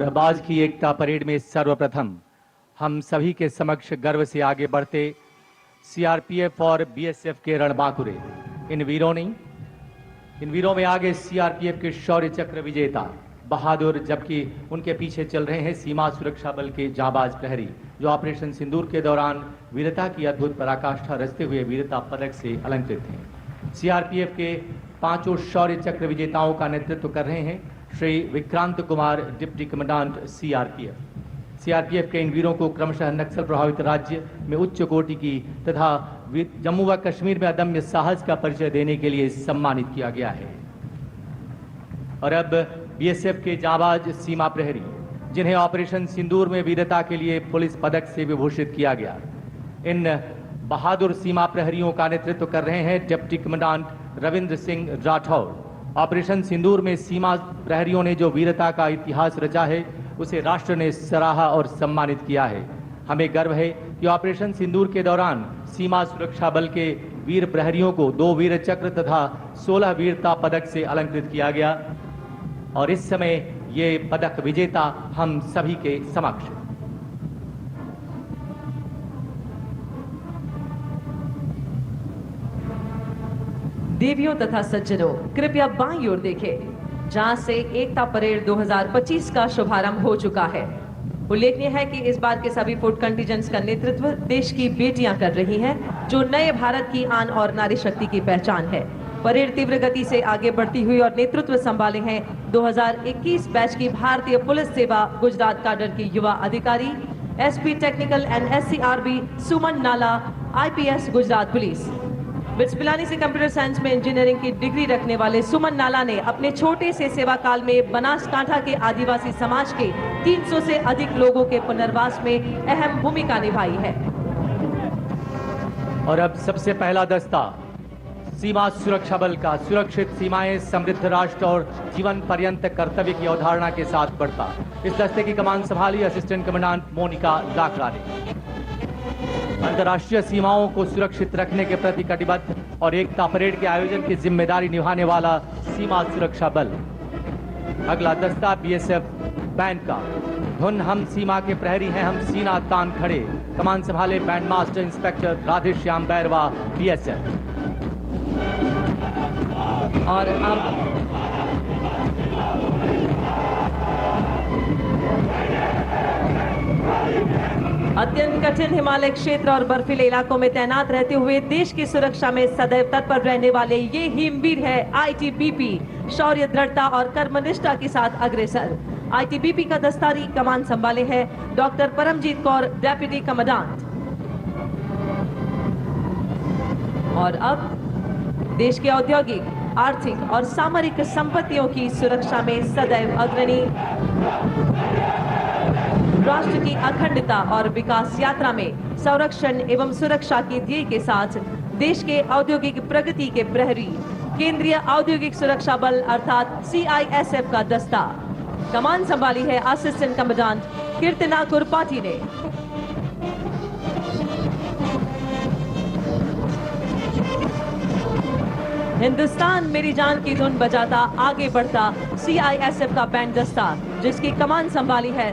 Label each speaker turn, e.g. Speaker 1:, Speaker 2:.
Speaker 1: शहबाज की एकता परेड में सर्वप्रथम हम सभी के समक्ष गर्व से आगे बढ़ते सीआरपीएफ और बीएसएफ के रणबांकुरे इन वीरों में आगे सीआरपीएफ के शौर्य चक्र विजेता बहादुर, जबकि उनके पीछे चल रहे हैं सीमा सुरक्षा बल के जाबाज प्रहरी जो ऑपरेशन सिंदूर के दौरान वीरता की अद्भुत पराकाष्ठा रचते हुए वीरता पदक से अलंकृत हैं। सीआरपीएफ के पांचों शौर्य चक्र विजेताओं का नेतृत्व कर रहे हैं Shri Vikrant Kumar, deputy commandant CRPF के इन वीरों को क्रमशः नक्सल प्रभावित राज्य में उच्च कोटि की तथा जम्मू व कश्मीर में अदम्य साहस का परिचय देने के लिए सम्मानित किया गया है। और अब बीएसएफ के जाबाज सीमा प्रहरी जिन्हें ऑपरेशन सिंदूर में वीरता के लिए पुलिस पदक से विभूषित किया गया, इन बहादुर सीमा प्रहरियों का नेतृत्व कर रहे हैं deputy commandant Ravindra Singh Rathore. Operation Sindoor में सीमा प्रहरियों ने जो वीरता का इतिहास रचा है उसे राष्ट्र ने सराहा और सम्मानित किया है। हमें गर्व है कि ऑपरेशन सिंदूर के दौरान सीमा सुरक्षा बल के वीर प्रहरियों को 2 वीर चक्र तथा 16 वीरता पदक से अलंकृत किया गया और इस समय ये पदक विजेता हम सभी के समक्ष।
Speaker 2: देवियों तथा सज्जनों, कृपया बाईं ओर देखें जहां से एकता परेड 2025 का शुभारंभ हो चुका है। उल्लेखनीय है कि इस बार के सभी फुट कंटिजेंट्स का नेतृत्व देश की बेटियां कर रही हैं, जो नए भारत की आन और नारी शक्ति की पहचान है। परेड तीव्र गति से आगे बढ़ती हुई और नेतृत्व संभाले हैं 2021 बैच की भारतीय पुलिस सेवा गुजरात काडर की युवा अधिकारी एसपी टेक्निकल एंड एससीआरबी सुमन नाला, IPS Gujarat police. Bits Pilani से कंप्यूटर साइंस में इंजीनियरिंग की डिग्री रखने वाले सुमन नाला ने अपने छोटे से सेवा काल में बनासकांठा के आदिवासी समाज के 300 से अधिक लोगों के पुनर्वास में अहम भूमिका निभाई है।
Speaker 1: और अब सबसे पहला दस्ता सीमा सुरक्षा बल का सुरक्षित सीमाएं समृद्ध राष्ट्र और जीवन पर्यंत कर्तव्य की अवधारणा के साथ बढ़ता। इस दस्ते की कमान संभाली असिस्टेंट कमांडेंट मोनिका लाकड़ा ने। अंतर्राष्ट्रीय सीमाओं को सुरक्षित रखने के प्रति कटिबद्ध और एकता परेड के आयोजन की जिम्मेदारी निभाने वाला सीमा सुरक्षा बल। अगला दस्ता बीएसएफ बैंड का। धुन हम सीमा के प्रहरी हैं, हम सीना तान खड़े। कमान संभाले band master inspector Radheshyam Bairwa, BSF.
Speaker 2: और अब अत्यंत कठिन हिमालय क्षेत्र और बर्फीले इलाकों में तैनात रहते हुए देश की सुरक्षा में सदैव तत्पर रहने वाले ये हिमवीर है आईटीबीपी, शौर्य, दृढ़ता और कर्मनिष्ठा के साथ अग्रसर। आईटीबीपी का दस्तारी कमान संभाले है doctor Paramjeet Kaur, deputy commandant. और अब देश के औद्योगिक, आर्थिक और सामरिक संपत्तियों की सुरक्षा में सदैव अग्रणी, राष्ट्र की अखंडता और विकास यात्रा में संरक्षण एवं सुरक्षा के ध्येय के साथ देश के औद्योगिक प्रगति के प्रहरी केंद्रीय औद्योगिक सुरक्षा बल अर्थात सीआईएसएफ का दस्ता। कमान संभाली है असिस्टेंट कमांडेंट कीर्तना कुरपाटी ने। हिंदुस्तान मेरी जान की धुन बजाता आगे बढ़ता सीआईएसएफ का बैंड दस्ता, जिसकी कमान संभाली है